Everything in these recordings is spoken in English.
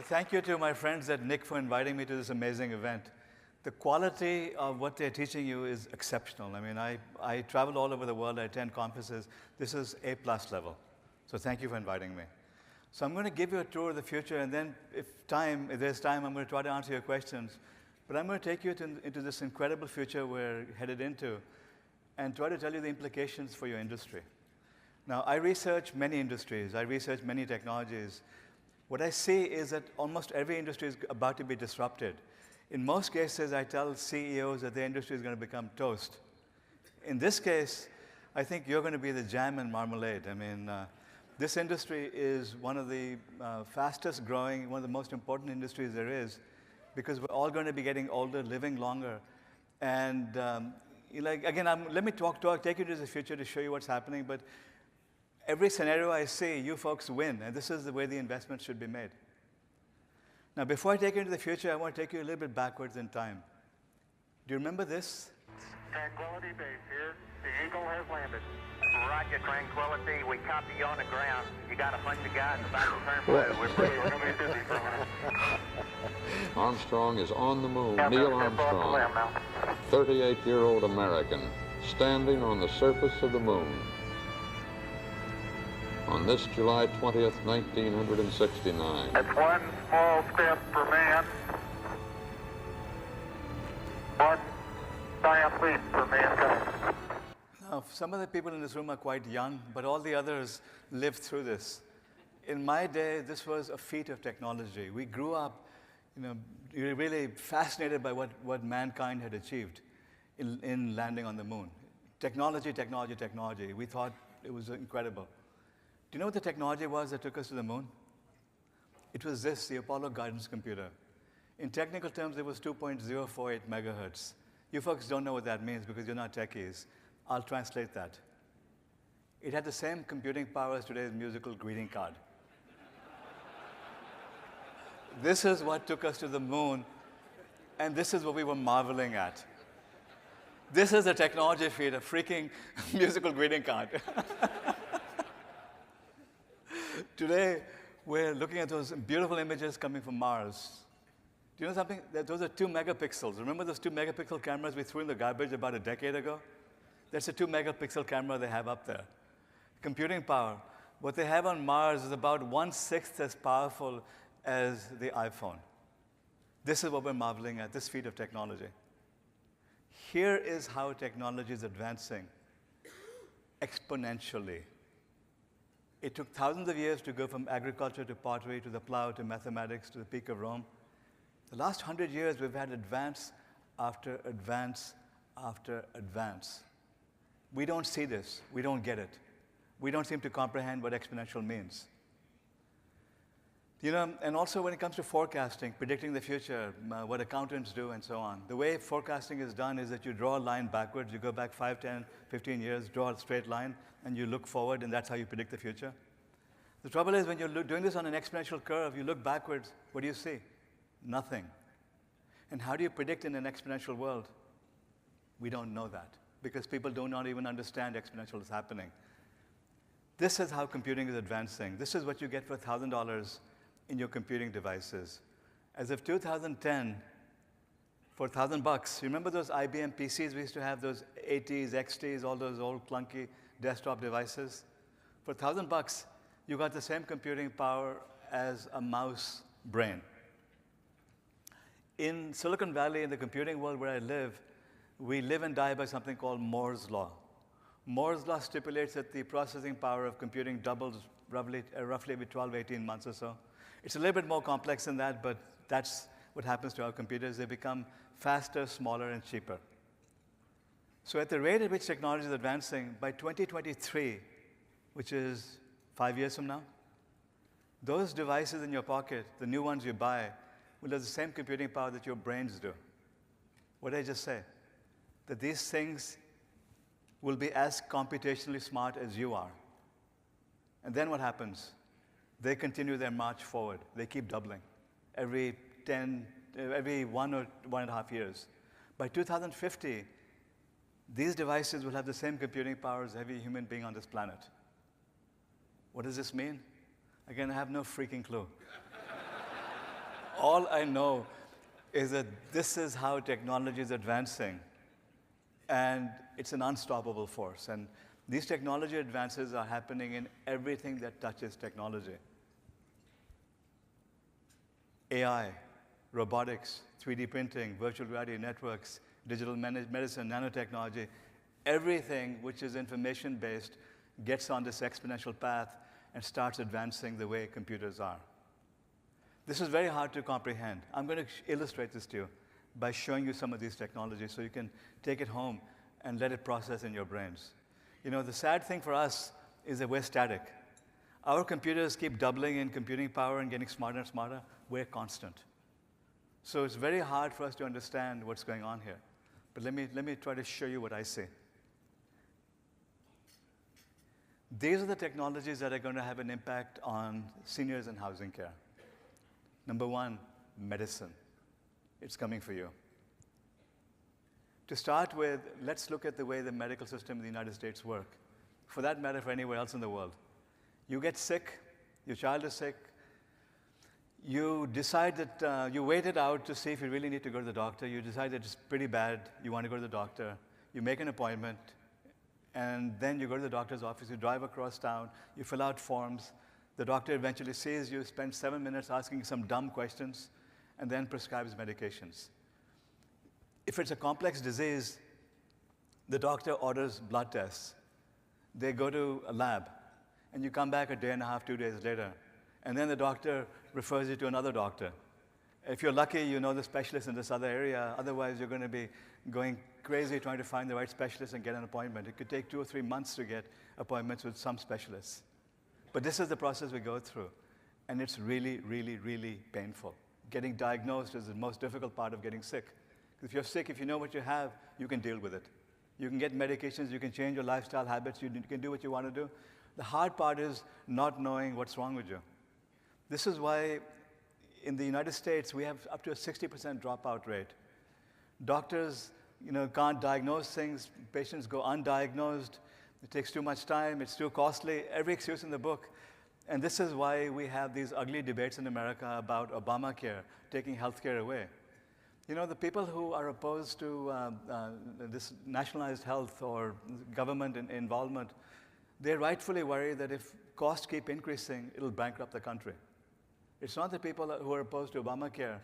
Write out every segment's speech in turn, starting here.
Thank you to my friends at Nick for inviting me to this amazing event. The quality of what they're teaching you is exceptional. I mean, I travel all over the world, I attend conferences. This is A+ level. So thank you for inviting me. So I'm going to give you a tour of the future, and then if there's time, I'm going to try to answer your questions. But I'm going to take you into this incredible future we're headed into and try to tell you the implications for your industry. Now, I research many industries. I research many technologies. What I see is that almost every industry is about to be disrupted. In most cases, I tell CEOs that their industry is going to become toast. In this case, I think you're going to be the jam and marmalade. I mean, this industry is one of the fastest growing, one of the most important industries there is, because we're all going to be getting older, living longer. And again, let me take you to the future to show you what's happening. But every scenario I see, you folks win, and this is the way the investment should be made. Now, before I take you into the future, I want to take you a little bit backwards in time. Do you remember this? Tranquility Base here. The Eagle has landed. Roger, Tranquility. We copy you on the ground. You got a bunch of guys about to turn blue. We're going to be busy for a minute. Armstrong is on the moon. Neil Armstrong, 38-year-old American, standing on the surface of the moon. On this July 20th, 1969. That's one small step for man, one giant leap for mankind. Now, some of the people in this room are quite young, but all the others lived through this. In my day, this was a feat of technology. We grew up, really fascinated by what mankind had achieved in landing on the moon. Technology, technology, technology. We thought it was incredible. Do you know what the technology was that took us to the moon? It was this, the Apollo guidance computer. In technical terms, it was 2.048 megahertz. You folks don't know what that means because you're not techies. I'll translate that. It had the same computing power as today's musical greeting card. This is what took us to the moon, and this is what we were marveling at. This is a technology feat, a freaking musical greeting card. Today, we're looking at those beautiful images coming from Mars. Do you know something? Those are 2 megapixels. Remember those 2 megapixel cameras we threw in the garbage about a decade ago? That's a 2 megapixel camera they have up there. Computing power. What they have on Mars is about 1/6 as powerful as the iPhone. This is what we're marveling at, this feat of technology. Here is how technology is advancing exponentially. It took thousands of years to go from agriculture to pottery to the plow to mathematics to the peak of Rome. The last 100 years, we've had advance after advance after advance. We don't see this. We don't get it. We don't seem to comprehend what exponential means. And also when it comes to forecasting, predicting the future, what accountants do and so on, the way forecasting is done is that you draw a line backwards, you go back 5, 10, 15 years, draw a straight line, and you look forward, and that's how you predict the future. The trouble is when you're doing this on an exponential curve, you look backwards, what do you see? Nothing. And how do you predict in an exponential world? We don't know that, because people do not even understand exponential is happening. This is how computing is advancing. This is what you get for $1,000 in your computing devices. As of 2010, for $1,000, you remember those IBM PCs we used to have, those 80s, XTs, all those old clunky desktop devices? For $1,000, you got the same computing power as a mouse brain. In Silicon Valley, in the computing world where I live, we live and die by something called Moore's Law. Moore's Law stipulates that the processing power of computing doubles roughly every 12, 18 months or so. It's a little bit more complex than that, but that's what happens to our computers. They become faster, smaller, and cheaper. So at the rate at which technology is advancing, by 2023, which is 5 years from now, those devices in your pocket, the new ones you buy, will have the same computing power that your brains do. What did I just say? That these things will be as computationally smart as you are. And then what happens? They continue their march forward. They keep doubling every 1 or 1.5 years. By 2050, these devices will have the same computing power as every human being on this planet. What does this mean? Again, I have no freaking clue. All I know is that this is how technology is advancing, and it's an unstoppable force. And these technology advances are happening in everything that touches technology. AI, robotics, 3D printing, virtual reality networks, digital medicine, nanotechnology, everything which is information-based gets on this exponential path and starts advancing the way computers are. This is very hard to comprehend. I'm going to illustrate this to you by showing you some of these technologies so you can take it home and let it process in your brains. You know, the sad thing for us is that we're static. Our computers keep doubling in computing power and getting smarter and smarter. We're constant. So it's very hard for us to understand what's going on here. But let me try to show you what I see. These are the technologies that are going to have an impact on seniors and housing care. Number one, medicine. It's coming for you. To start with, let's look at the way the medical system in the United States works. For that matter, for anywhere else in the world. You get sick, your child is sick, you decide that you wait it out to see if you really need to go to the doctor. You decide that it's pretty bad, you want to go to the doctor. You make an appointment, and then you go to the doctor's office, you drive across town, you fill out forms. The doctor eventually sees you, spends 7 minutes asking some dumb questions, and then prescribes medications. If it's a complex disease, the doctor orders blood tests. They go to a lab, and you come back a day and a half, 2 days later, and then the doctor refers you to another doctor. If you're lucky, you know the specialist in this other area. Otherwise, you're going to be going crazy trying to find the right specialist and get an appointment. It could take 2 or 3 months to get appointments with some specialists. But this is the process we go through, and it's really, really, really painful. Getting diagnosed is the most difficult part of getting sick. If you're sick, if you know what you have, you can deal with it. You can get medications, you can change your lifestyle habits, you can do what you want to do. The hard part is not knowing what's wrong with you. This is why in the United States, we have up to a 60% dropout rate. Doctors, can't diagnose things. Patients go undiagnosed. It takes too much time. It's too costly. Every excuse in the book. And this is why we have these ugly debates in America about Obamacare, taking health care away. The people who are opposed to this nationalized health or government involvement, they rightfully worry that if costs keep increasing, it'll bankrupt the country. It's not that people who are opposed to Obamacare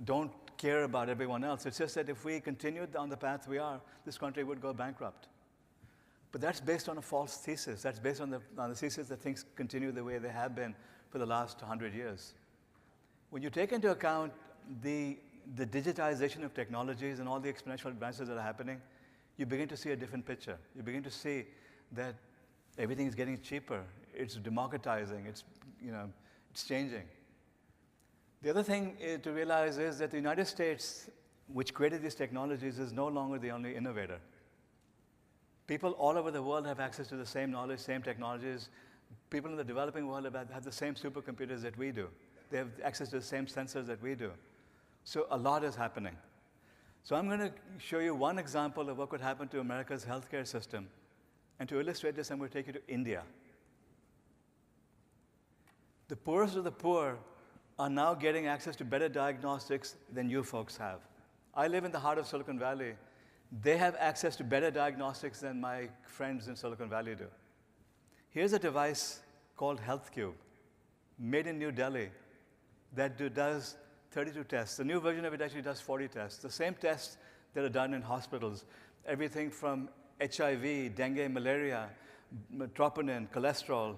don't care about everyone else. It's just that if we continued on the path we are, this country would go bankrupt. But that's based on a false thesis. That's based on the thesis that things continue the way they have been for the last 100 years. When you take into account the digitization of technologies and all the exponential advances that are happening, you begin to see a different picture. You begin to see that everything is getting cheaper. It's democratizing. It's changing. The other thing to realize is that the United States, which created these technologies, is no longer the only innovator. People all over the world have access to the same knowledge, same technologies. People in the developing world have the same supercomputers that we do. They have access to the same sensors that we do. So a lot is happening. So I'm going to show you one example of what could happen to America's healthcare system. And to illustrate this, I'm going to take you to India. The poorest of the poor are now getting access to better diagnostics than you folks have. I live in the heart of Silicon Valley. They have access to better diagnostics than my friends in Silicon Valley do. Here's a device called HealthCube, made in New Delhi, that does 32 tests. The new version of it actually does 40 tests. The same tests that are done in hospitals, everything from HIV, dengue, malaria, troponin, cholesterol,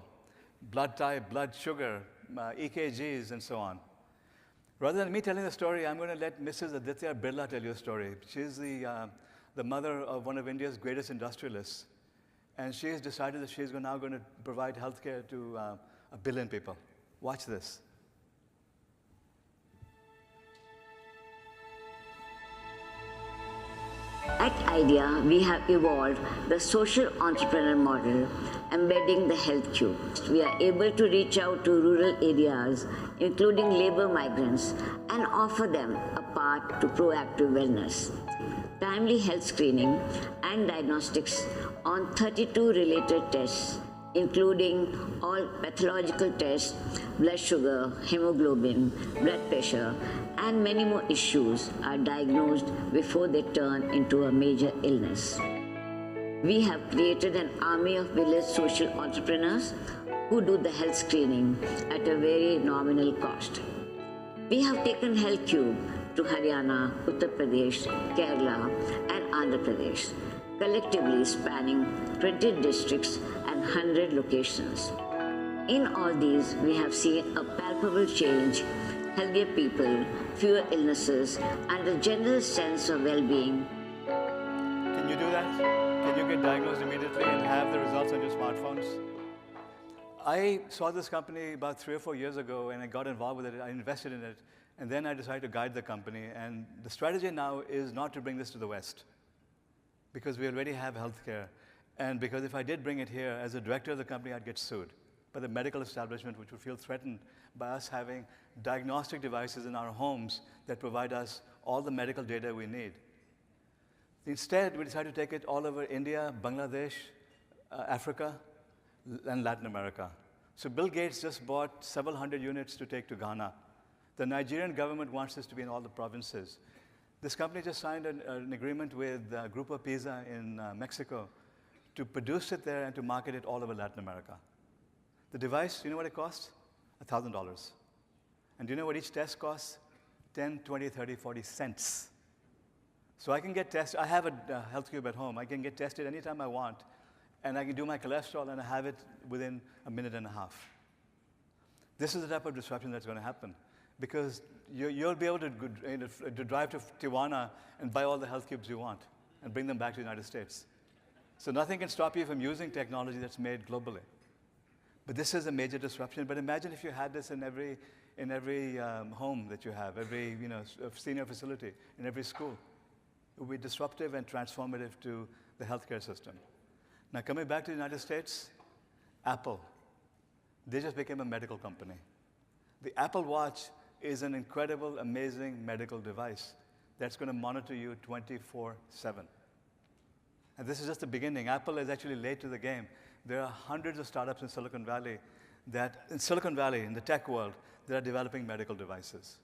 blood type, blood sugar, EKGs, and so on. Rather than me telling the story, I'm going to let Mrs. Aditya Birla tell you a story. She's the mother of one of India's greatest industrialists. And she's decided that she's now going to provide health care to 1 billion people. Watch this. At IDEA, we have evolved the social entrepreneur model, embedding the health cube. We are able to reach out to rural areas, including labor migrants, and offer them a path to proactive wellness. Timely health screening and diagnostics on 32 related tests including all pathological tests, blood sugar, hemoglobin, blood pressure, and many more issues are diagnosed before they turn into a major illness. We have created an army of village social entrepreneurs who do the health screening at a very nominal cost. We have taken HealthCube to Haryana, Uttar Pradesh, Kerala, and Andhra Pradesh, collectively spanning 20 districts and 100 locations. In all these, we have seen a palpable change, healthier people, fewer illnesses, and a general sense of well-being. Can you do that? Can you get diagnosed immediately and have the results on your smartphones? I saw this company about 3 or 4 years ago, and I got involved with it. I invested in it, and then I decided to guide the company. And the strategy now is not to bring this to the West, because we already have healthcare. And because if I did bring it here, as a director of the company, I'd get sued by the medical establishment, which would feel threatened by us having diagnostic devices in our homes that provide us all the medical data we need. Instead, we decided to take it all over India, Bangladesh, Africa, and Latin America. So Bill Gates just bought several hundred units to take to Ghana. The Nigerian government wants this to be in all the provinces. This company just signed an agreement with Grupo Pisa in Mexico to produce it there and to market it all over Latin America. The device, you know what it costs? $1,000. And do you know what each test costs? 10, 20, 30, 40 cents. So I can get tested. I have a HealthCube at home. I can get tested anytime I want, and I can do my cholesterol, and I have it within a minute and a half. This is the type of disruption that's going to happen, because you'll be able to drive to Tijuana and buy all the HealthCubes you want and bring them back to the United States. So nothing can stop you from using technology that's made globally. But this is a major disruption. But imagine if you had this in every home that you have, every senior facility, in every school. It would be disruptive and transformative to the healthcare system. Now, coming back to the United States, Apple, they just became a medical company. The Apple Watch is an incredible, amazing medical device that's going to monitor you 24/7. And this is just the beginning. Apple is actually late to the game. There are hundreds of startups in Silicon Valley, in the tech world, that are developing medical devices.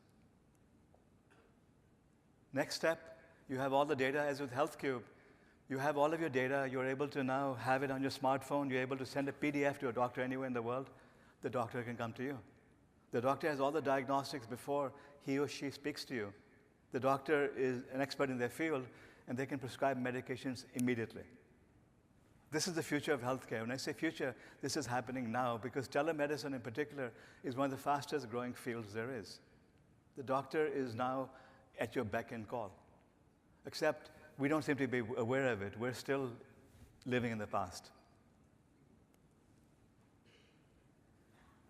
Next step, you have all the data. As with HealthCube, you have all of your data. You're able to now have it on your smartphone. You're able to send a PDF to a doctor anywhere in the world. The doctor can come to you. The doctor has all the diagnostics before he or she speaks to you. The doctor is an expert in their field, and they can prescribe medications immediately. This is the future of healthcare. When I say future, this is happening now, because telemedicine in particular is one of the fastest growing fields there is. The doctor is now at your beck and call. Except we don't seem to be aware of it. We're still living in the past.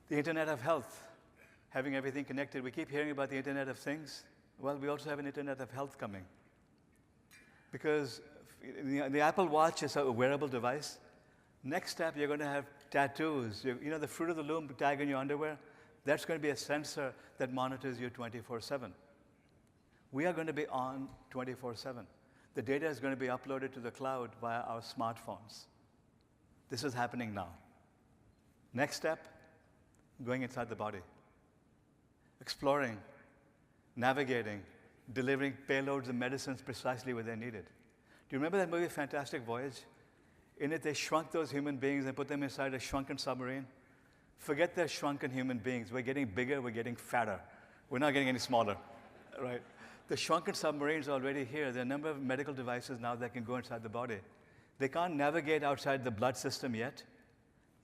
The Internet of Health, having everything connected. We keep hearing about the Internet of Things. Well, we also have an Internet of Health coming. Because the Apple Watch is a wearable device. Next step, you're going to have tattoos. You know the Fruit of the Loom tag in your underwear? That's going to be a sensor that monitors you 24/7. We are going to be on 24/7. The data is going to be uploaded to the cloud via our smartphones. This is happening now. Next step, going inside the body. Exploring, navigating, delivering payloads and medicines precisely where they're needed. Do you remember that movie, Fantastic Voyage? In it, they shrunk those human beings and put them inside a shrunken submarine. Forget they're shrunken human beings. We're getting bigger, we're getting fatter. We're not getting any smaller, right? The shrunken submarines are already here. There are a number of medical devices now that can go inside the body. They can't navigate outside the blood system yet.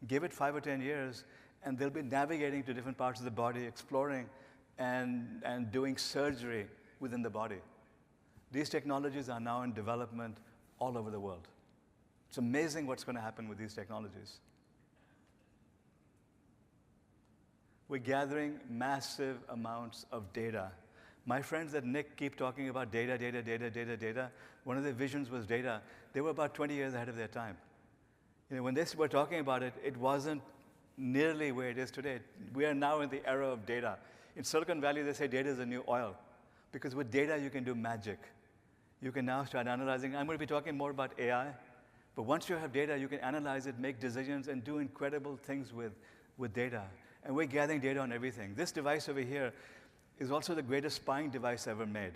Give it 5 or 10 years, and they'll be navigating to different parts of the body, exploring and doing surgery within the body. These technologies are now in development all over the world. It's amazing what's going to happen with these technologies. We're gathering massive amounts of data. My friends at Nick keep talking about data, data, data, data, data. One of their visions was data. They were about 20 years ahead of their time. When they were talking about it, it wasn't nearly where it is today. We are now in the era of data. In Silicon Valley, they say data is the new oil, because with data, you can do magic. You can now start analyzing. I'm going to be talking more about AI, But once you have data, you can analyze it, make decisions, and do incredible things with data. And we're gathering data on everything. This device over here is also the greatest spying device ever made.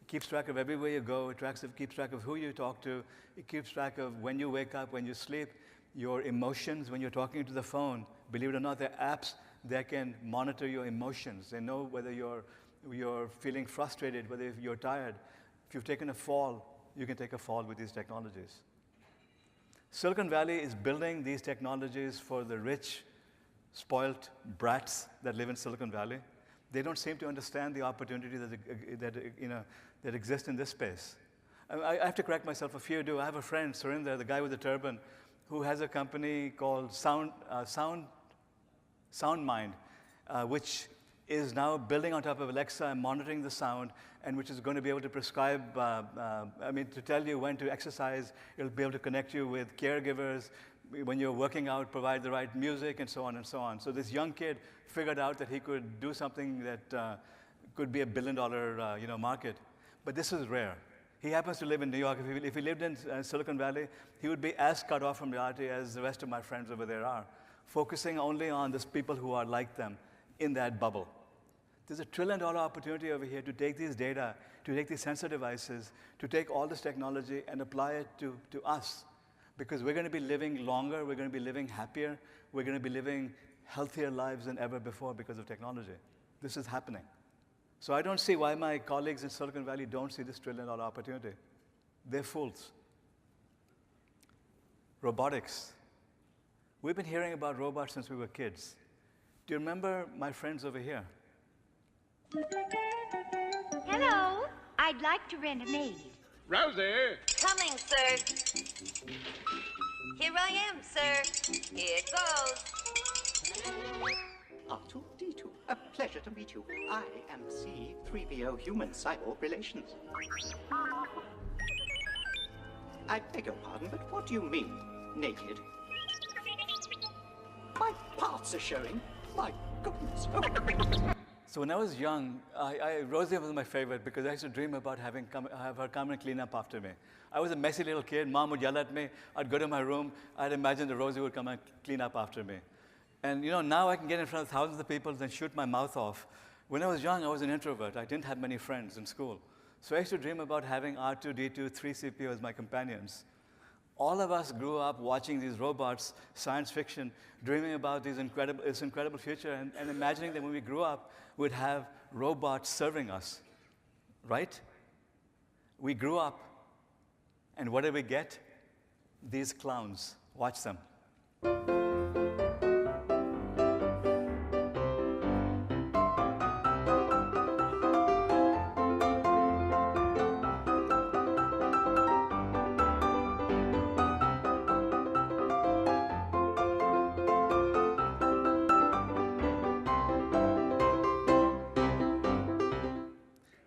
It keeps track of everywhere you go. It keeps track of who you talk to. It keeps track of when you wake up, when you sleep, your emotions, when you're talking to the phone. Believe it or not, there are apps that can monitor your emotions. They know whether you're feeling frustrated, whether you're tired. If you've taken a fall, you can take a fall with these technologies. Silicon Valley is building these technologies for the rich, spoilt brats that live in Silicon Valley. They don't seem to understand the opportunity that exists in this space. I have to correct myself. A few do. I have a friend, Surinder, the guy with the turban, who has a company called SoundMind, which is now building on top of Alexa and monitoring the sound, and which is going to be able to prescribe, to tell you when to exercise. It'll be able to connect you with caregivers. When you're working out, provide the right music, and so on and so on. So this young kid figured out that he could do something that could be $1 billion market. But this is rare. He happens to live in New York. If he lived in Silicon Valley, he would be as cut off from reality as the rest of my friends over there are, focusing only on the people who are like them in that bubble. There's a $1 trillion opportunity over here to take these data, to take these sensor devices, to take all this technology and apply it to us. Because we're going to be living longer, we're going to be living happier, we're going to be living healthier lives than ever before because of technology. This is happening. So I don't see why my colleagues in Silicon Valley don't see this $1 trillion opportunity. They're fools. Robotics. We've been hearing about robots since we were kids. Do you remember my friends over here? Hello. I'd like to rent a maid. Rosie! Coming, sir. Here I am, sir. Here it goes. R2-D2, a pleasure to meet you. I am C-3PO Human Cyborg Relations. I beg your pardon, but what do you mean, naked? My parts are showing. My goodness. So when I was young, Rosie was my favorite because I used to dream about have her come and clean up after me. I was a messy little kid. Mom would yell at me. I'd go to my room. I'd imagine that Rosie would come and clean up after me. And now I can get in front of thousands of people and shoot my mouth off. When I was young, I was an introvert. I didn't have many friends in school. So I used to dream about having R2-D2, 3CPO as my companions. All of us grew up watching these robots, science fiction, dreaming about this incredible future, and imagining that when we grew up, we'd have robots serving us, right? We grew up, and what did we get? These clowns. Watch them.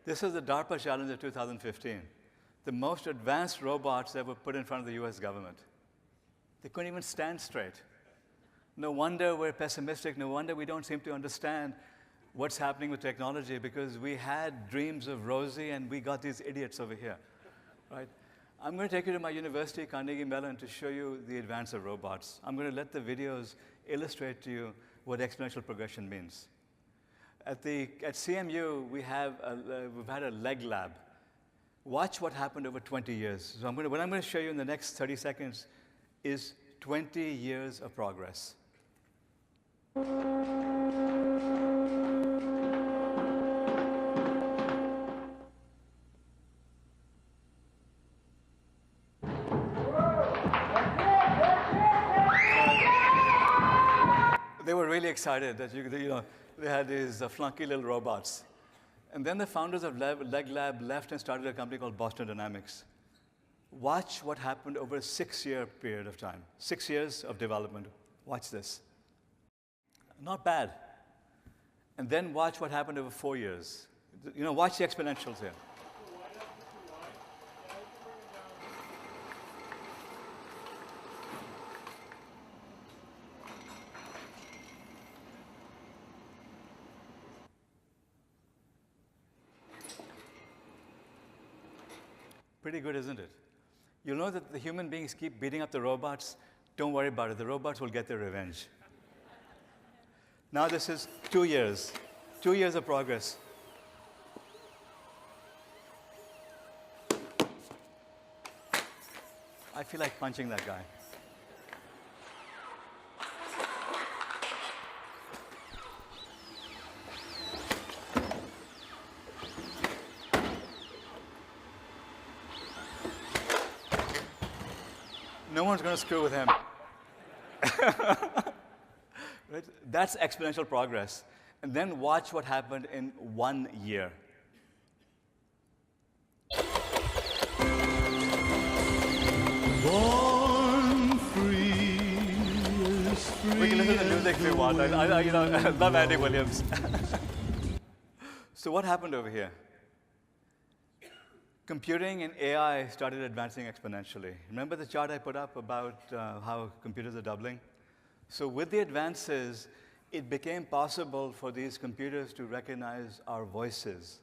This is the DARPA challenge of 2015. The most advanced robots that were put in front of the US government. They couldn't even stand straight. No wonder we're pessimistic. No wonder we don't seem to understand what's happening with technology, because we had dreams of Rosie and we got these idiots over here, right? I'm going to take you to my university, Carnegie Mellon, to show you the advance of robots. I'm going to let the videos illustrate to you what exponential progression means. At CMU, we've had a leg lab. Watch what happened over 20 years. So what I'm going to show you in the next 30 seconds is 20 years of progress. They were really excited that they had these flunky little robots. And then the founders of Leg Lab left and started a company called Boston Dynamics. Watch what happened over a 6-year period of time. 6 years of development. Watch this. Not bad. And then watch what happened over 4 years. Watch the exponentials here. Pretty good, isn't it? You'll know that the human beings keep beating up the robots. Don't worry about it. The robots will get their revenge. Now this is 2 years. 2 years of progress. I feel like punching that guy. No one's going to screw with him. Right? That's exponential progress. And then watch what happened in 1 year. Born free is free. We can listen to music if we want. I love Andy Williams. So what happened over here? Computing and AI started advancing exponentially. Remember the chart I put up about how computers are doubling? So with the advances, it became possible for these computers to recognize our voices,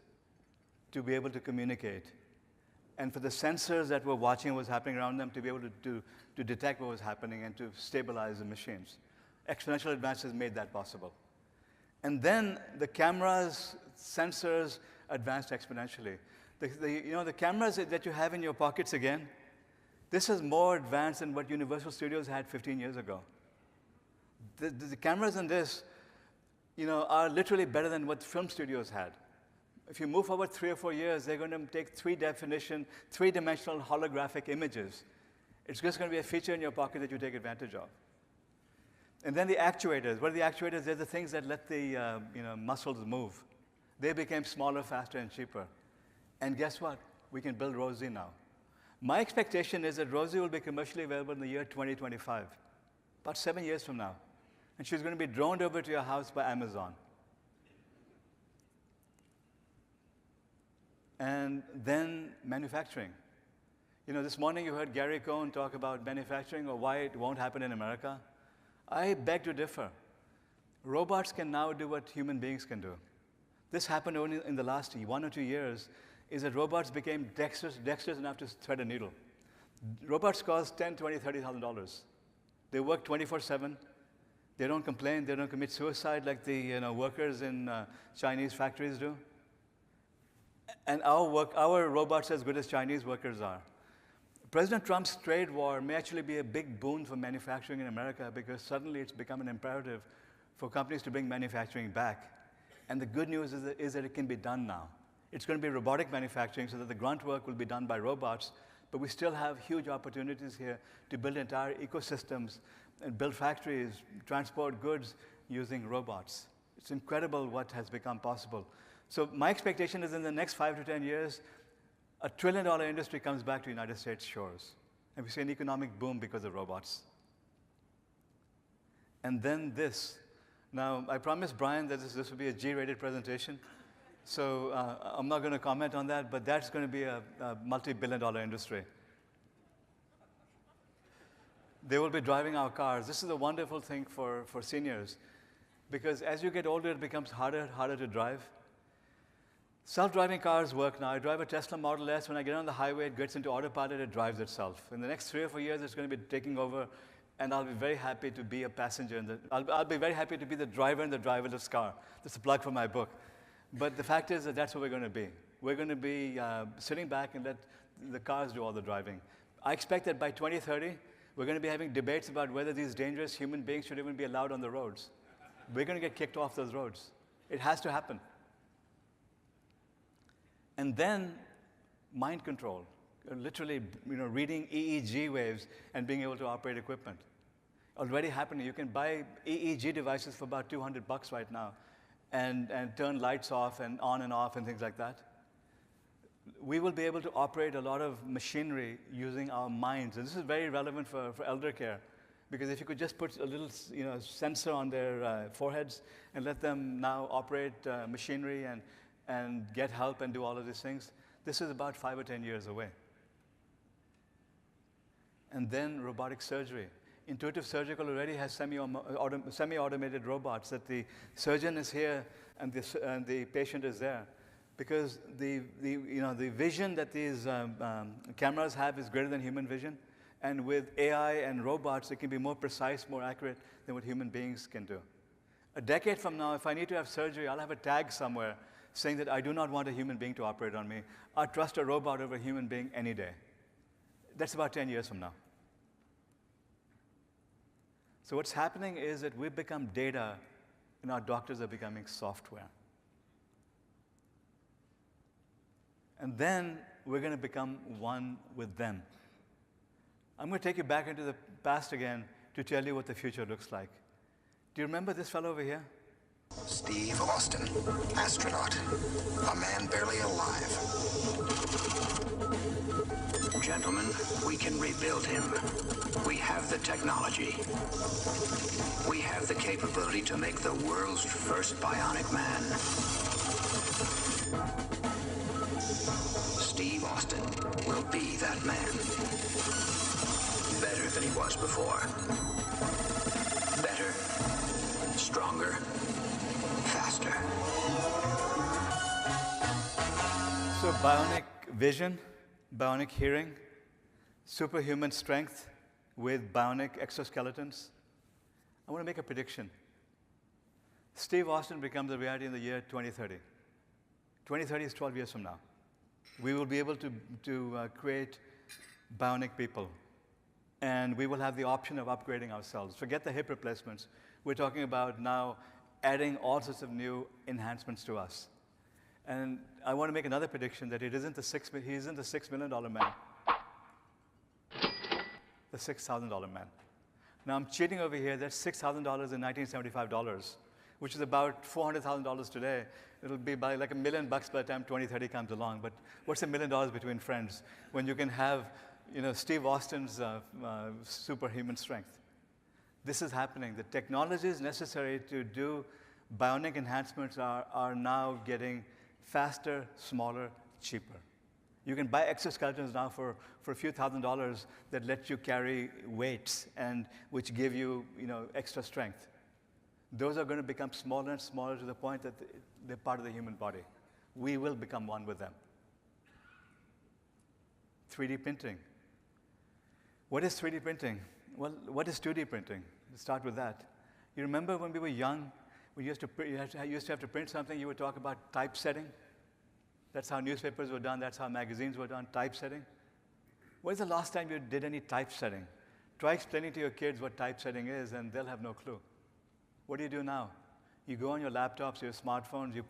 to be able to communicate, and for the sensors that were watching what was happening around them to be able to detect what was happening and to stabilize the machines. Exponential advances made that possible. And then the cameras, sensors advanced exponentially. The cameras that you have in your pockets again, this is more advanced than what Universal Studios had 15 years ago. The cameras in this, are literally better than what film studios had. If you move forward 3 or 4 years, they're going to take three-dimensional holographic images. It's just going to be a feature in your pocket that you take advantage of. And then the actuators. What are the actuators? They're the things that let the muscles move. They became smaller, faster, and cheaper. And guess what? We can build Rosie now. My expectation is that Rosie will be commercially available in the year 2025, about 7 years from now. And she's going to be droned over to your house by Amazon. And then manufacturing. This morning you heard Gary Cohn talk about manufacturing or why it won't happen in America. I beg to differ. Robots can now do what human beings can do. This happened only in the last 1 or 2 years, is that robots became dexterous enough to thread a needle. Robots cost $10,000, $20,000, $30,000. They work 24/7. They don't complain. They don't commit suicide like the workers in Chinese factories do. And our robots are as good as Chinese workers are. President Trump's trade war may actually be a big boon for manufacturing in America because suddenly it's become an imperative for companies to bring manufacturing back. And the good news is that it can be done now. It's going to be robotic manufacturing so that the grunt work will be done by robots, but we still have huge opportunities here to build entire ecosystems and build factories, transport goods using robots. It's incredible what has become possible. So my expectation is in the next 5 to 10 years, $1 trillion industry comes back to United States shores. And we see an economic boom because of robots. And then this. Now, I promised Brian that this would be a G-rated presentation. So I'm not going to comment on that, but that's going to be a multi-billion-dollar industry. They will be driving our cars. This is a wonderful thing for seniors, because as you get older, it becomes harder and harder to drive. Self-driving cars work now. I drive a Tesla Model S. When I get on the highway, it gets into autopilot, it drives itself. In the next 3 or 4 years, it's going to be taking over, and I'll be very happy to be a passenger. I'll be very happy to be the driver in the driverless car. That's a plug for my book. But the fact is that that's what we're going to be. We're going to be sitting back and let the cars do all the driving. I expect that by 2030, we're going to be having debates about whether these dangerous human beings should even be allowed on the roads. We're going to get kicked off those roads. It has to happen. And then mind control, literally reading EEG waves and being able to operate equipment. Already happening. You can buy EEG devices for about $200 right now and turn lights off and on and off and things like that. We will be able to operate a lot of machinery using our minds. And this is very relevant for elder care, because if you could just put a little sensor on their foreheads and let them now operate machinery and get help and do all of these things, this is about 5 or 10 years away. And then robotic surgery. Intuitive Surgical already has semi-automated robots that the surgeon is here and the patient is there. because the vision that these cameras have is greater than human vision. And with AI and robots, it can be more precise, more accurate than what human beings can do. A decade from now, if I need to have surgery, I'll have a tag somewhere saying that I do not want a human being to operate on me. I trust a robot over a human being any day. That's about 10 years from now. So what's happening is that we've become data, and our doctors are becoming software. And then we're going to become one with them. I'm going to take you back into the past again to tell you what the future looks like. Do you remember this fellow over here? Steve Austin, astronaut, a man barely alive. Gentlemen, we can rebuild him. We have the technology. We have the capability to make the world's first bionic man. Steve Austin will be that man. Better than he was before. Better, stronger, faster. So bionic vision, bionic hearing, superhuman strength with bionic exoskeletons. I want to make a prediction. Steve Austin becomes a reality in the year 2030. 2030 is 12 years from now. We will be able to create bionic people. And we will have the option of upgrading ourselves. Forget the hip replacements. We're talking about now adding all sorts of new enhancements to us. And I want to make another prediction that he isn't the $6 million man, the $6,000 man. Now I'm cheating over here. That's $6,000 in 1975 dollars, which is about $400,000 today. It'll be by like $1 million by the time 2030 comes along. But what's $1 million between friends when you can have Steve Austin's superhuman strength? This is happening. The technologies necessary to do bionic enhancements are now getting faster, smaller, cheaper. You can buy exoskeletons now for a few $1,000s that let you carry weights and which give you, extra strength. Those are going to become smaller and smaller to the point that they're part of the human body. We will become one with them. 3D printing. What is 3D printing? Well, what is 2D printing? Let's start with that. You remember when we were young, we used to have to print something, you would talk about typesetting. That's how newspapers were done, that's how magazines were done, typesetting. When's the last time you did any typesetting? Try explaining to your kids what typesetting is, and they'll have no clue. What do you do now? You go on your laptops, your smartphones, you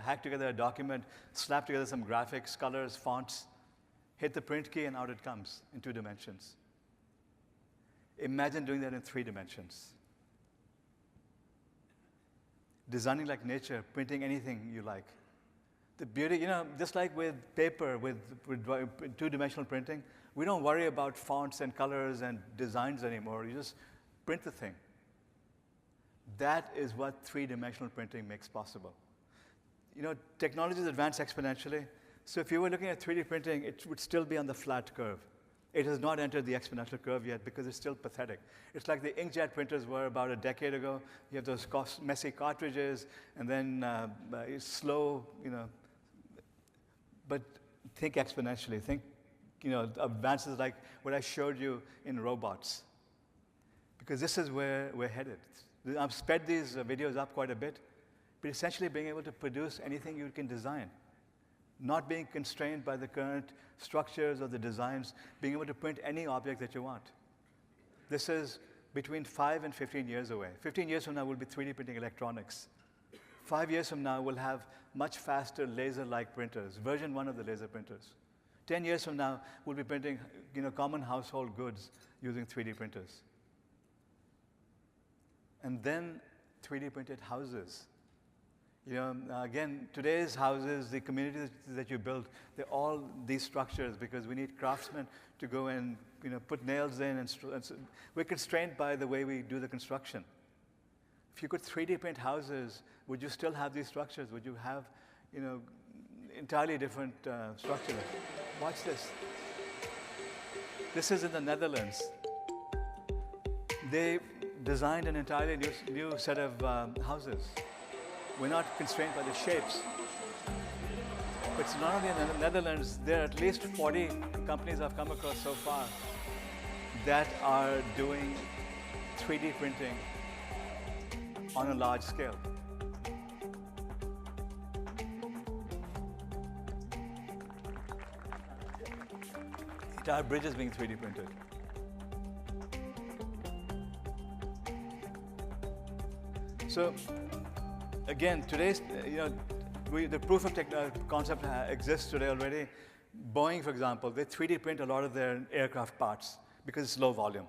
hack together a document, slap together some graphics, colors, fonts, hit the print key, and out it comes in 2 dimensions. Imagine doing that in 3 dimensions. Designing like nature, printing anything you like. The beauty, just like with paper, with 2-dimensional printing, we don't worry about fonts and colors and designs anymore. You just print the thing. That is what 3-dimensional printing makes possible. Technology has advanced exponentially. So if you were looking at 3D printing, it would still be on the flat curve. It has not entered the exponential curve yet because it's still pathetic. It's like the inkjet printers were about a decade ago. You have those messy cartridges, and then slow, But think exponentially. Think, advances like what I showed you in robots. Because this is where we're headed. I've sped these videos up quite a bit, but essentially being able to produce anything you can design. Not being constrained by the current structures or the designs, being able to print any object that you want. This is between 5 and 15 years away. 15 years from now, we'll be 3D printing electronics. 5 years from now, we'll have much faster laser-like printers, version 1 of the laser printers. 10 years from now, we'll be printing common household goods using 3D printers. And then 3D printed houses. Again, today's houses, the communities that you build, they're all these structures because we need craftsmen to go and put nails in. And we're constrained by the way we do the construction. If you could 3D print houses, would you still have these structures? Would you have, entirely different structures? Watch this. This is in the Netherlands. They designed an entirely new set of houses. We're not constrained by the shapes. But it's not only in the Netherlands, there are at least 40 companies I've come across so far that are doing 3D printing on a large scale. Entire bridges being 3D printed. So, again, today's, the proof of concept exists today already. Boeing, for example, they 3D print a lot of their aircraft parts because it's low volume.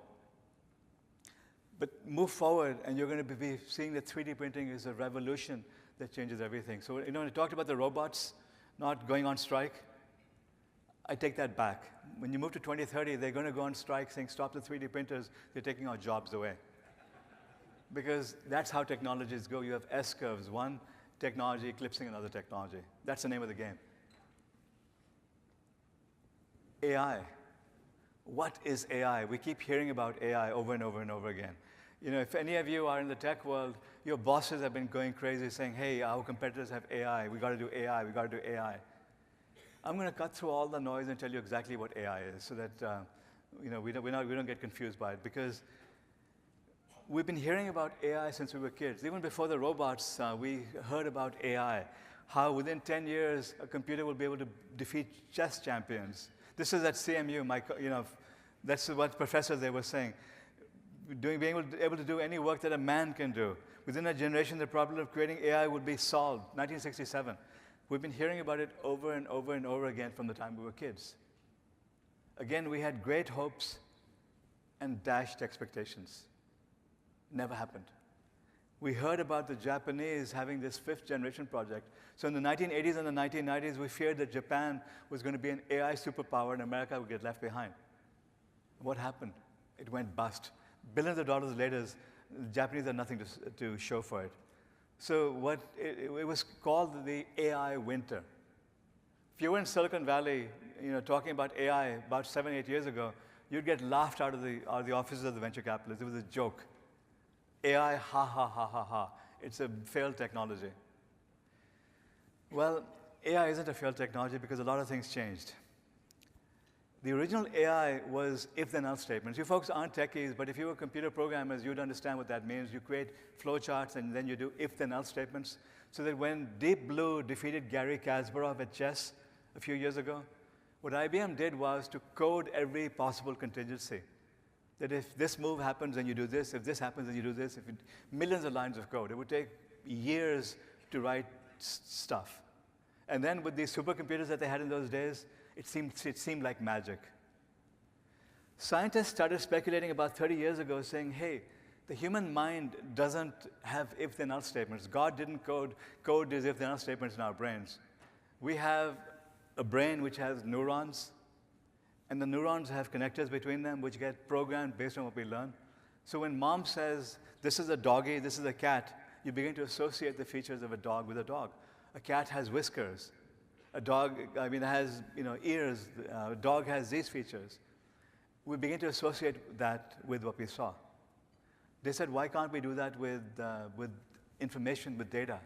But move forward, and you're going to be seeing that 3D printing is a revolution that changes everything. So, when I talked about the robots not going on strike, I take that back. When you move to 2030, they're going to go on strike saying, stop the 3D printers, they're taking our jobs away. Because that's how technologies go. You have S-curves, one technology eclipsing another technology. That's the name of the game. AI. What is AI? We keep hearing about AI over and over and over again. If any of you are in the tech world, your bosses have been going crazy saying, hey, our competitors have AI, we got to do AI, we got to do AI. I'm going to cut through all the noise and tell you exactly what AI is so that we don't get confused by it. Because we've been hearing about AI since we were kids. Even before the robots, we heard about AI, how within 10 years, a computer will be able to defeat chess champions. This is at CMU, that's what professors they were saying. Being able to do any work that a man can do. Within a generation, the problem of creating AI would be solved, 1967. We've been hearing about it over and over and over again from the time we were kids. Again, we had great hopes and dashed expectations. Never happened. We heard about the Japanese having this 5th generation project. So in the 1980s and the 1990s, we feared that Japan was going to be an AI superpower and America would get left behind. What happened? It went bust. Billions of dollars later, the Japanese had nothing to show for it. So it was called the AI winter. If you were in Silicon Valley, talking about AI about 7, 8 years ago, you'd get laughed out of the offices of the venture capitalists. It was a joke. AI, ha, ha, ha, ha, ha. It's a failed technology. Well, AI isn't a failed technology because a lot of things changed. The original AI was if-then-else statements. You folks aren't techies, but if you were computer programmers, you'd understand what that means. You create flowcharts, and then you do if-then-else statements. So that when Deep Blue defeated Garry Kasparov at chess a few years ago, what IBM did was to code every possible contingency. That if this move happens, then you do this. If this happens, then you do this. Millions of lines of code. It would take years to write stuff. And then with these supercomputers that they had in those days, it seemed like magic. Scientists started speculating about 30 years ago, saying, hey, the human mind doesn't have if-then-else statements. God didn't code these if-then-else statements in our brains. We have a brain which has neurons, and the neurons have connectors between them which get programmed based on what we learn. So when mom says, this is a doggy, this is a cat, you begin to associate the features of a dog with a dog. A cat has whiskers. A dog, has ears. A dog has these features. We begin to associate that with what we saw. They said, why can't we do that with information, with data?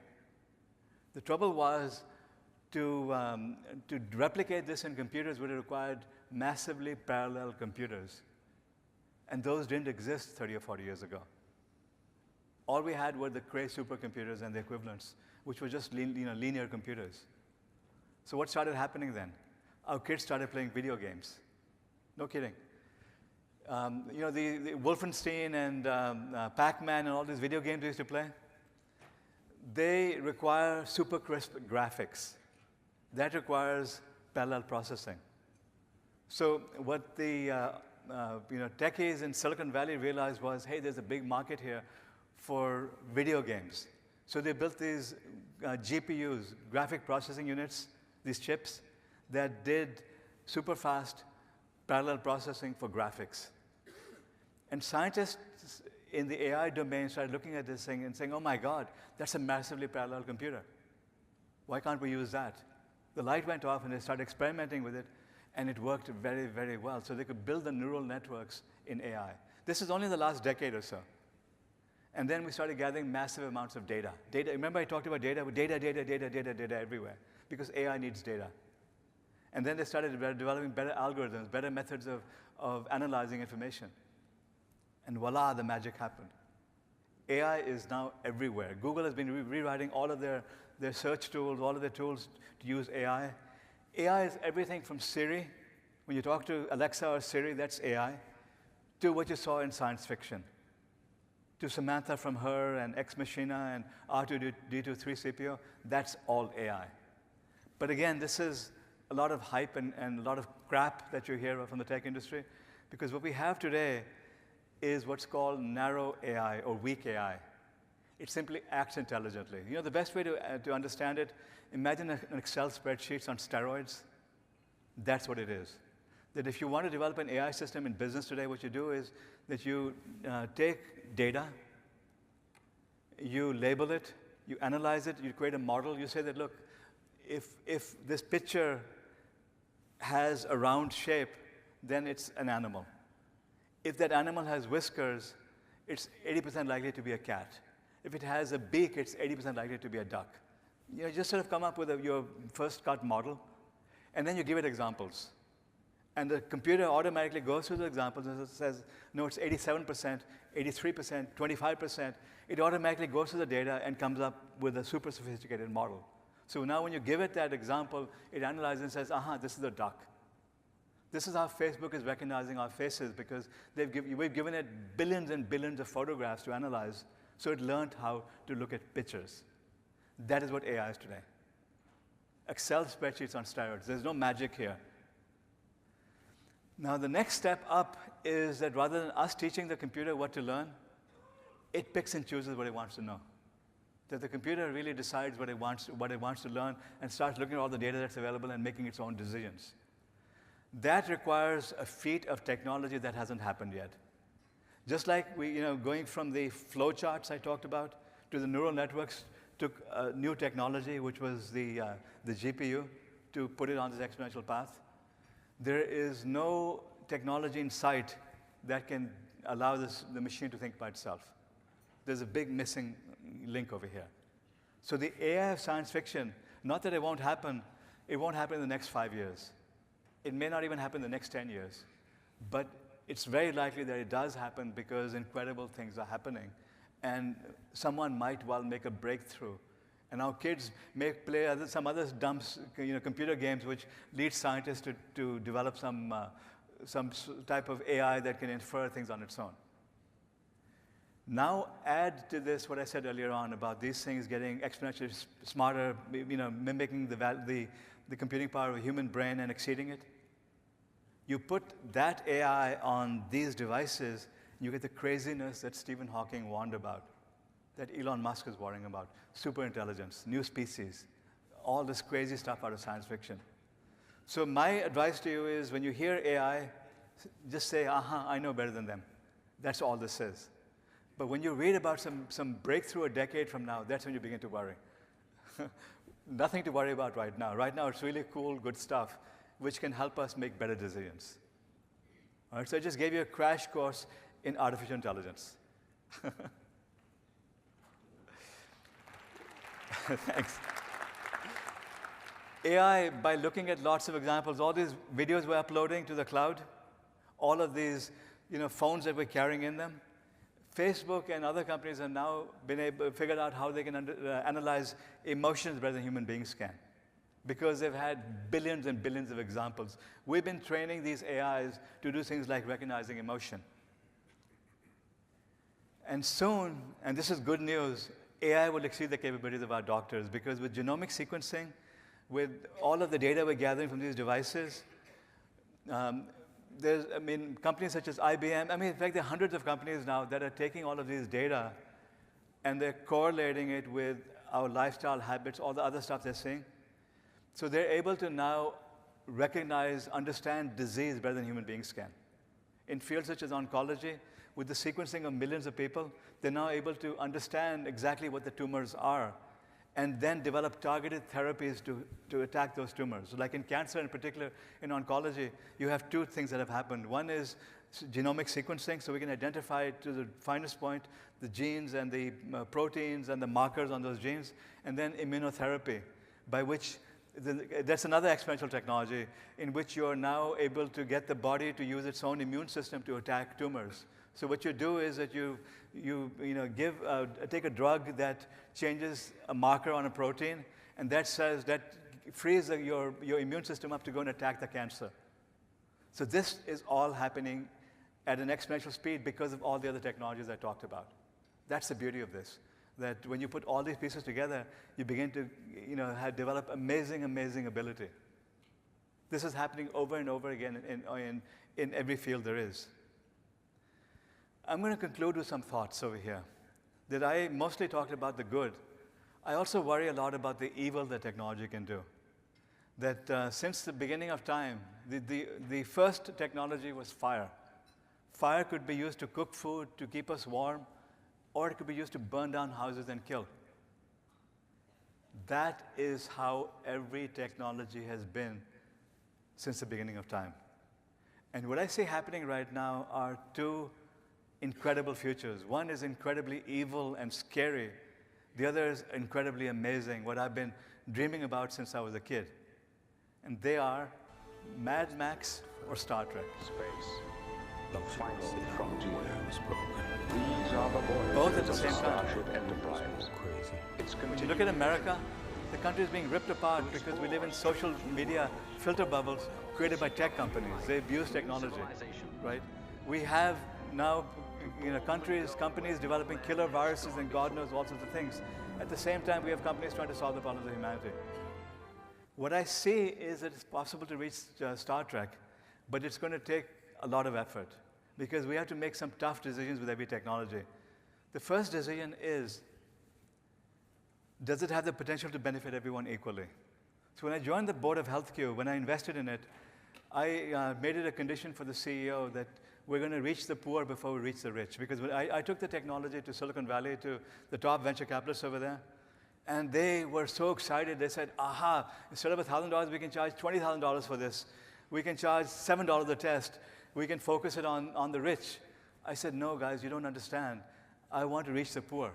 The trouble was to replicate this in computers would have required massively parallel computers. And those didn't exist 30 or 40 years ago. All we had were the Cray supercomputers and the equivalents, which were just linear computers. So what started happening then? Our kids started playing video games. No kidding. The Wolfenstein and Pac-Man and all these video games we used to play, they require super crisp graphics. That requires parallel processing. So what the techies in Silicon Valley realized was, hey, there's a big market here for video games. So they built these GPUs, graphic processing units, these chips, that did super fast parallel processing for graphics. And scientists in the AI domain started looking at this thing and saying, oh my God, that's a massively parallel computer. Why can't we use that? The light went off and they started experimenting with it, and it worked very, very well. So they could build the neural networks in AI. This is only the last decade or so. And then we started gathering massive amounts of data. Remember I talked about data? Data everywhere. because AI needs data. And then they started developing better algorithms, better methods of analyzing information. And voila, the magic happened. AI is now everywhere. Google has been rewriting all of their search tools, all of their tools to use AI. AI is everything from Siri. When you talk to Alexa or Siri, that's AI, to what you saw in science fiction, to Samantha from Her and Ex Machina and R2D2 3CPO, that's all AI. But again, this is a lot of hype and a lot of crap that you hear from the tech industry, because what we have today is what's called narrow AI or weak AI. It simply acts intelligently. You know, the best way to understand it, imagine an Excel spreadsheet on steroids. That's what it is. That if you want to develop an AI system in business today, what you do is that you take data, you label it, you analyze it, you create a model, you say that, look, if this picture has a round shape, then it's an animal. If that animal has whiskers, it's 80% likely to be a cat. If it has a beak, it's 80% likely to be a duck. You know, just sort of come up with your first cut model, and then you give it examples. And the computer automatically goes through the examples and says, no, it's 87%, 83%, 25%. It automatically goes through the data and comes up with a super sophisticated model. So now when you give it that example, it analyzes and says, this is a duck. This is how Facebook is recognizing our faces, because we've given it billions and billions of photographs to analyze, so it learned how to look at pictures. That is what AI is today. Excel spreadsheets on steroids. There's no magic here. Now, the next step up is that rather than us teaching the computer what to learn, it picks and chooses what it wants to know. That the computer really decides what it wants to learn and starts looking at all the data that's available and making its own decisions. That requires a feat of technology that hasn't happened yet. Just like going from the flowcharts I talked about to the neural networks took a new technology, which was the GPU, to put it on this exponential path. There is no technology in sight that can allow the machine to think by itself. There's a big missing link over here. So the AI of science fiction, not that it won't happen in the next 5 years. It may not even happen in the next 10 years. But it's very likely that it does happen because incredible things are happening. And someone might well make a breakthrough. And our kids may play some other dumb computer games which lead scientists to develop some type of AI that can infer things on its own. Now add to this what I said earlier on about these things getting exponentially smarter, mimicking the computing power of a human brain and exceeding it. You put that AI on these devices, you get the craziness that Stephen Hawking warned about, that Elon Musk is worrying about, superintelligence, new species, all this crazy stuff out of science fiction. So my advice to you is when you hear AI, just say, I know better than them. That's all this is. But when you read about some breakthrough a decade from now, that's when you begin to worry. Nothing to worry about right now. Right now, it's really cool, good stuff, which can help us make better decisions. All right, so I just gave you a crash course in artificial intelligence. Thanks. AI, by looking at lots of examples, all these videos we're uploading to the cloud, all of these phones that we're carrying in them, Facebook and other companies have now figured out how they can analyze emotions better than human beings can, because they've had billions and billions of examples. We've been training these AIs to do things like recognizing emotion. And soon, and this is good news, AI will exceed the capabilities of our doctors, because with genomic sequencing, with all of the data we're gathering from these devices, companies such as IBM, in fact, there are hundreds of companies now that are taking all of these data and they're correlating it with our lifestyle habits, all the other stuff they're seeing. So they're able to now recognize, understand disease better than human beings can. In fields such as oncology, with the sequencing of millions of people, they're now able to understand exactly what the tumors are and then develop targeted therapies to attack those tumors. So like in cancer in particular, in oncology, you have two things that have happened. One is genomic sequencing, so we can identify to the finest point the genes and the proteins and the markers on those genes, and then immunotherapy, by which That's another exponential technology in which you are now able to get the body to use its own immune system to attack tumors. So what you do is that you take a drug that changes a marker on a protein, and that frees your immune system up to go and attack the cancer. So this is all happening at an exponential speed because of all the other technologies I talked about. That's the beauty of this, that when you put all these pieces together, you begin to develop amazing, amazing ability. This is happening over and over again in every field there is. I'm going to conclude with some thoughts over here. That I mostly talked about the good. I also worry a lot about the evil that technology can do. That since the beginning of time, the first technology was fire. Fire could be used to cook food, to keep us warm, or it could be used to burn down houses and kill. That is how every technology has been since the beginning of time. And what I see happening right now are two incredible futures. One is incredibly evil and scary. The other is incredibly amazing, what I've been dreaming about since I was a kid. And they are Mad Max or Star Trek. Space. The final frontier was broken. These are the boys both at the same time. Enterprise. Crazy. When you look at America, the country is being ripped apart because we live in social media filter bubbles created by tech companies. They abuse technology, right? We have now companies developing killer viruses and God knows all sorts of things. At the same time, we have companies trying to solve the problems of humanity. What I see is that it's possible to reach Star Trek, but it's going to take a lot of effort because we have to make some tough decisions with every technology. The first decision is, does it have the potential to benefit everyone equally? So when I joined the board of HealthQ, when I invested in it, I made it a condition for the CEO that we're going to reach the poor before we reach the rich. Because I took the technology to Silicon Valley, to the top venture capitalists over there, and they were so excited. They said, aha, instead of $1,000, we can charge $20,000 for this. We can charge $7 a test. We can focus it on the rich. I said, no, guys, you don't understand. I want to reach the poor.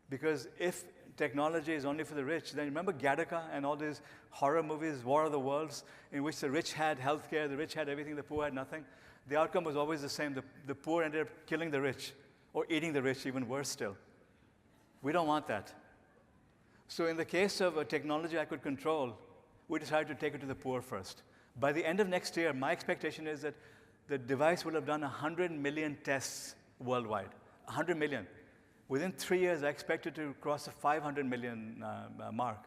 Because if technology is only for the rich, then remember Gattaca and all these horror movies, War of the Worlds, in which the rich had healthcare, the rich had everything, the poor had nothing? The outcome was always the same. The poor ended up killing the rich, or eating the rich, even worse still. We don't want that. So in the case of a technology I could control, we decided to take it to the poor first. By the end of next year, my expectation is that the device will have done 100 million tests worldwide. 100 million. Within 3 years, I expect it to cross the 500 million mark.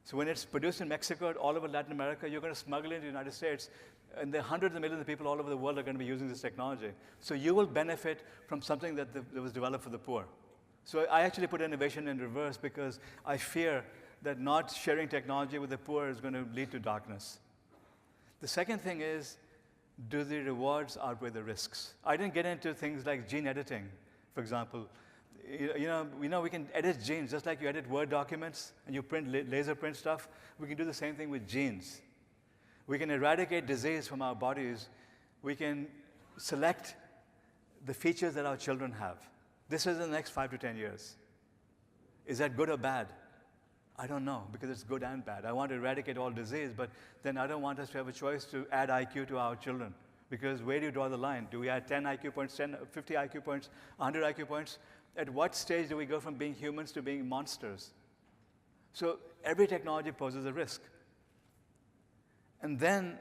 So when it's produced in Mexico, all over Latin America, you're going to smuggle it into the United States, and there are hundreds of millions of people all over the world are going to be using this technology. So you will benefit from something that was developed for the poor. So I actually put innovation in reverse because I fear that not sharing technology with the poor is going to lead to darkness. The second thing is, do the rewards outweigh the risks? I didn't get into things like gene editing, for example. We can edit genes just like you edit Word documents and you print laser print stuff. We can do the same thing with genes. We can eradicate disease from our bodies. We can select the features that our children have. This is in the next 5 to 10 years. Is that good or bad? I don't know, because it's good and bad. I want to eradicate all disease, but then I don't want us to have a choice to add IQ to our children. Because where do you draw the line? Do we add 10 IQ points, 50 IQ points, 100 IQ points? At what stage do we go from being humans to being monsters? So every technology poses a risk. And then,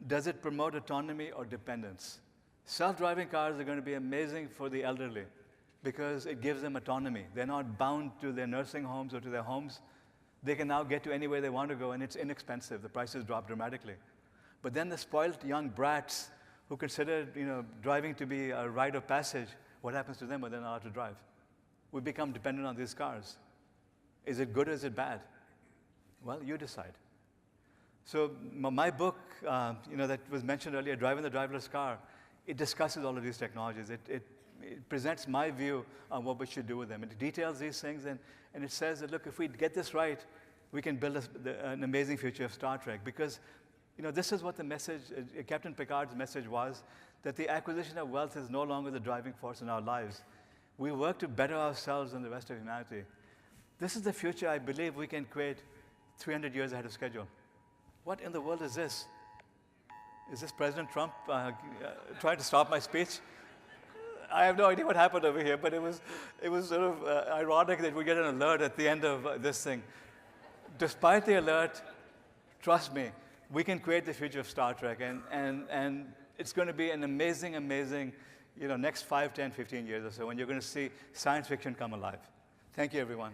does it promote autonomy or dependence? Self-driving cars are going to be amazing for the elderly because it gives them autonomy. They're not bound to their nursing homes or to their homes. They can now get to anywhere they want to go, and it's inexpensive. The prices drop dramatically. But then the spoiled young brats who consider driving to be a rite of passage, what happens to them when they're not allowed to drive? We become dependent on these cars. Is it good or is it bad? Well, you decide. So my book, that was mentioned earlier, Driving the Driverless Car, it discusses all of these technologies. It presents my view on what we should do with them. It details these things, and it says that, look, if we get this right, we can build an amazing future of Star Trek. Because, this is what the message, Captain Picard's message was, that the acquisition of wealth is no longer the driving force in our lives. We work to better ourselves and the rest of humanity. This is the future I believe we can create 300 years ahead of schedule. What in the world is this? Is this President Trump trying to stop my speech? I have no idea what happened over here, but it was sort of ironic that we get an alert at the end of this thing. Despite the alert, trust me, we can create the future of Star Trek, and it's going to be an amazing, amazing, next 5, 10, 15 years or so when you're going to see science fiction come alive. Thank you, everyone.